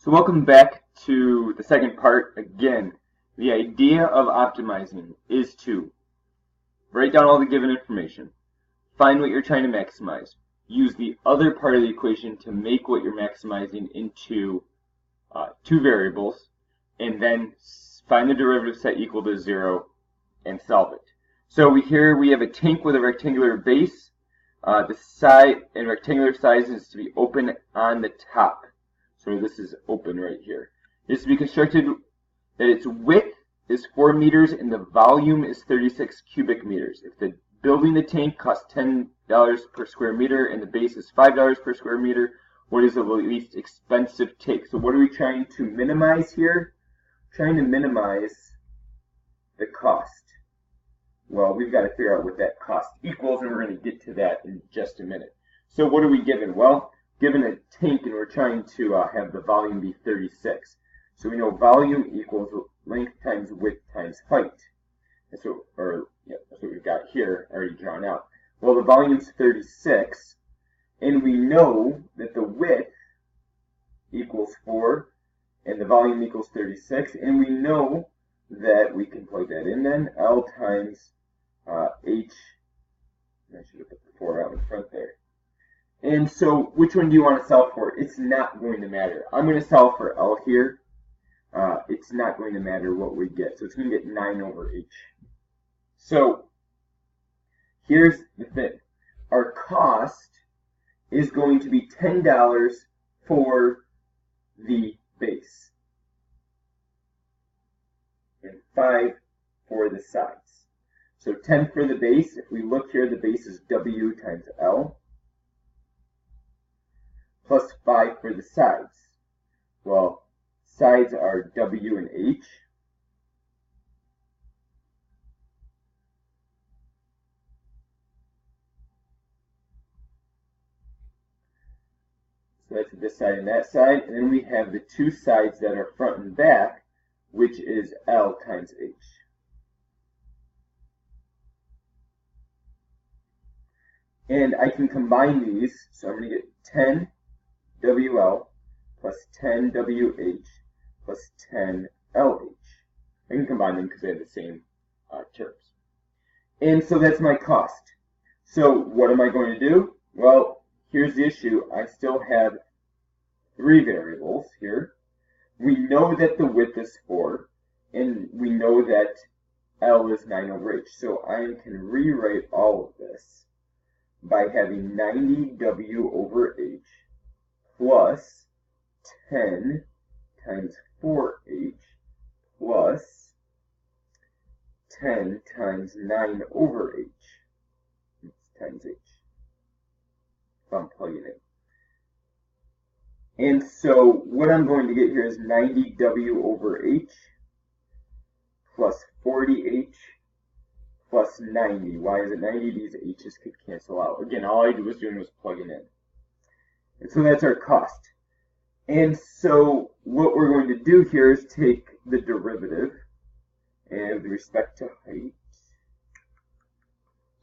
So welcome back to the second part. Again, the idea of optimizing is to write down all the given information, find what you're trying to maximize, use the other part of the equation to make what you're maximizing into two variables, and then find the derivative set equal to 0 and solve it. So here we have a tank with a rectangular base. The side and rectangular size is to be open on the top. So this is open right here. It is to be constructed that its width is 4 meters and the volume is 36 cubic meters. If building the tank costs $10 per square meter and the base is $5 per square meter, what is the least expensive take? So what are we trying to minimize here? Trying to minimize the cost. Well, we've got to figure out what that cost equals, and we're going to get to that in just a minute. So what are we given? Well, given a tank, and we're trying to have the volume be 36. So we know volume equals length times width times height. That's what we've got here already drawn out. Well, the volume's 36, and we know that the width equals 4, and the volume equals 36, and we know that we can plug that in then, L times H. I should have put the 4 out in front there. And so, which one do you want to solve for? It's not going to matter. I'm going to solve for L here. It's not going to matter what we get. So it's going to get 9 over H. So, here's the thing. Our cost is going to be $10 for the base. And 5 for the sides. So 10 for the base. If we look here, the base is W times L. Plus 5 for the sides. Well, sides are W and H. So that's this side and that side. And then we have the two sides that are front and back, which is L times H. And I can combine these, so I'm going to get 10 WL plus 10 WH plus 10 LH. I can combine them because they have the same terms. And so that's my cost. So what am I going to do? Well, here's the issue. I still have 3 variables here. We know that the width is 4, and we know that L is 9 over H. So I can rewrite all of this by having 90 W over H plus 10 times 4H plus 10 times 9 over H. Times H. If I'm plugging in. And so what I'm going to get here is 90 W over H plus 40H plus 90. Why is it 90? These H's could cancel out. Again, all I was doing was plugging in. And so that's our cost. And so what we're going to do here is take the derivative and with respect to height.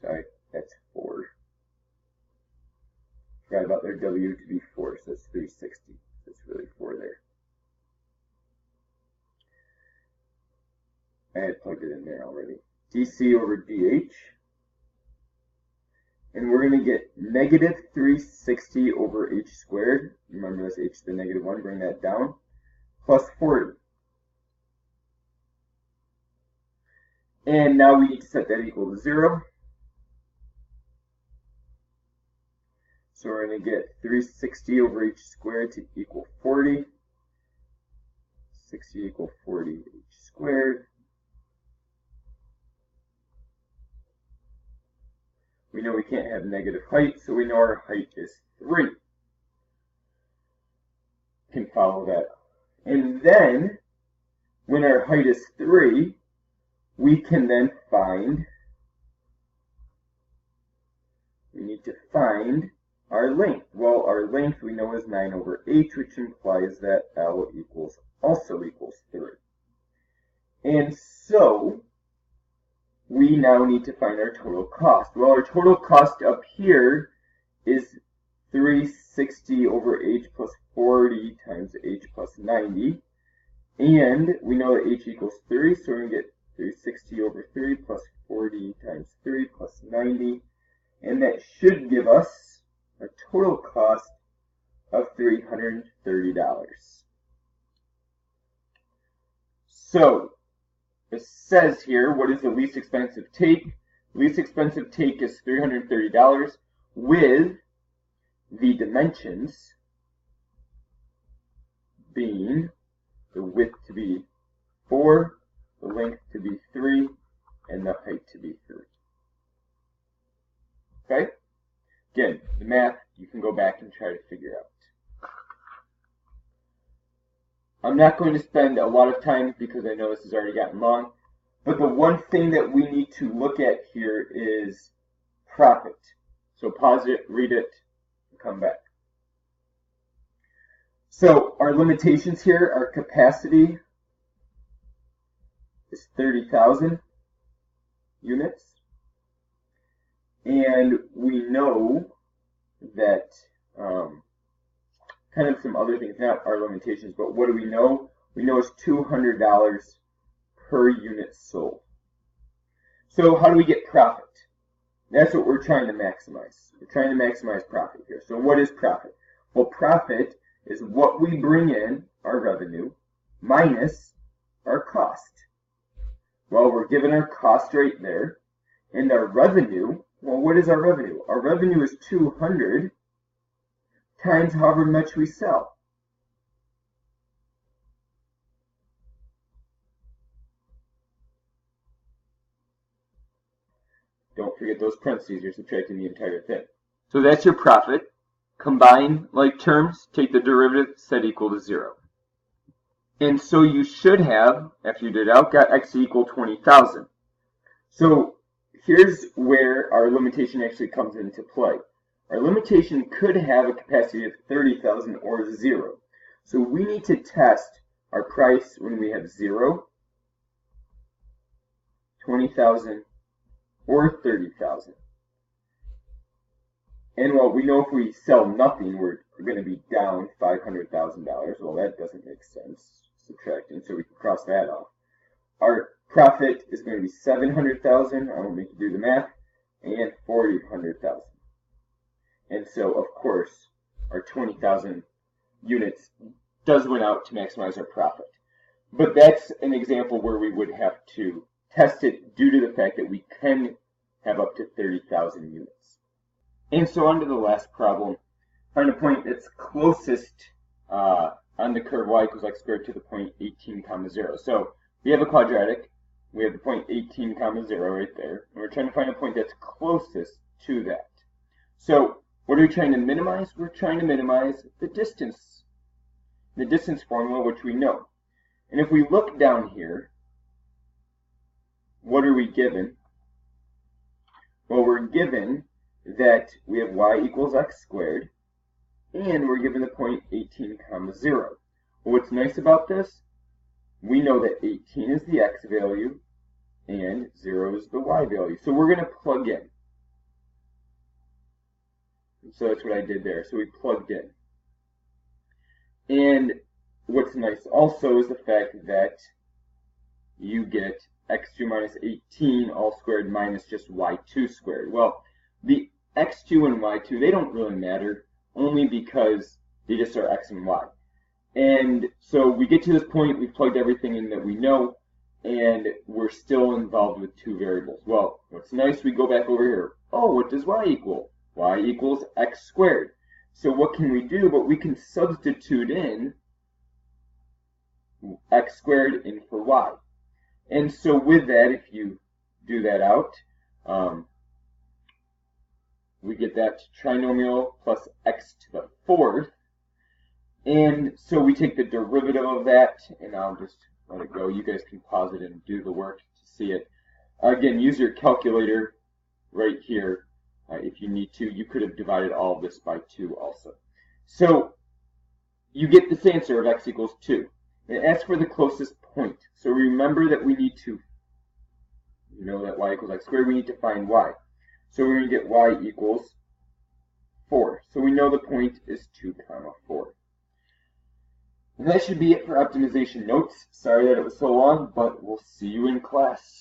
Sorry, that's 4. Forgot about their W to be 4, so that's 360. That's really 4 there. I had plugged it in there already. dC over dH. And we're going to get negative 360 over h squared. Remember this h to the negative 1, bring that down. Plus 40. And now we need to set that equal to 0. So we're going to get 360 over h squared to equal 40. 60 equal 40 h squared. We know we can't have negative height, so we know our height is 3. Can follow that. And then, when our height is 3, we can then we need to find our length. Well, our length we know is 9 over h, which implies that L also equals 3. And so, we now need to find our total cost. Well, our total cost up here is 360 over h plus 40 times h plus 90. And we know that h equals 3, so we're going to get 360 over 3 plus 40 times 3 plus 90. And that should give us a total cost of $330. So, it says here, what is the least expensive take? Least expensive take is $330 with the dimensions being the width to be 4, the length to be 3, and the height to be 3. Okay? Again, the math you can go back and try to figure out. I'm not going to spend a lot of time because I know this has already gotten long, but the one thing that we need to look at here is profit. So pause it, read it, and come back. So our limitations here, our capacity is 30,000 units. And we know that, kind of some other things, not our limitations, but what do we know? We know it's $200 per unit sold. So how do we get profit? That's what we're trying to maximize. We're trying to maximize profit here. So what is profit? Well, profit is what we bring in, our revenue, minus our cost. Well, we're given our cost right there. And our revenue, well, what is our revenue? Our revenue is 200 times however much we sell. Don't forget those parentheses, you're subtracting the entire thing. So that's your profit. Combine like terms, take the derivative, set equal to 0. And so you should have, after you did it out, got x equal 20,000. So here's where our limitation actually comes into play. Our limitation could have a capacity of 30,000 or 0. So we need to test our price when we have 0, 20,000, or 30,000. And well, we know if we sell nothing, we're going to be down $500,000. Well, that doesn't make sense, subtracting, so we can cross that off. Our profit is going to be 700,000. I won't make you do the math. And 400,000. And so, of course, our 20,000 units does win out to maximize our profit. But that's an example where we would have to test it due to the fact that we can have up to 30,000 units. And so on to the last problem. Find a point that's closest on the curve y equals x squared to the point 18, 0. So we have a quadratic. We have the point 18, 0 right there. And we're trying to find a point that's closest to that. So what are we trying to minimize? We're trying to minimize the distance formula, which we know. And if we look down here, what are we given? Well, we're given that we have y equals x squared, and we're given the point 18, 0. Well, what's nice about this? We know that 18 is the x value, and 0 is the y value. So we're going to plug in. So that's what I did there. So we plugged in. And what's nice also is the fact that you get x2 minus 18 all squared minus just y2 squared. Well, the x2 and y2, they don't really matter, only because they just are x and y. And so we get to this point, we've plugged everything in that we know, and we're still involved with two variables. Well, what's nice, we go back over here. Oh, what does y equal? Y equals x squared. So what can we do? But we can substitute in x squared in for y. And so with that, if you do that out, we get that trinomial plus x to the fourth. And so we take the derivative of that, and I'll just let it go. You guys can pause it and do the work to see it. Again, use your calculator right here if you need to. You could have divided all of this by 2 also. So you get this answer of x equals 2. It asks for the closest point. So remember that we need to, you know that y equals x squared, we need to find y. So we're going to get y equals 4. So we know the point is 2, 4. And that should be it for optimization notes. Sorry that it was so long, but we'll see you in class.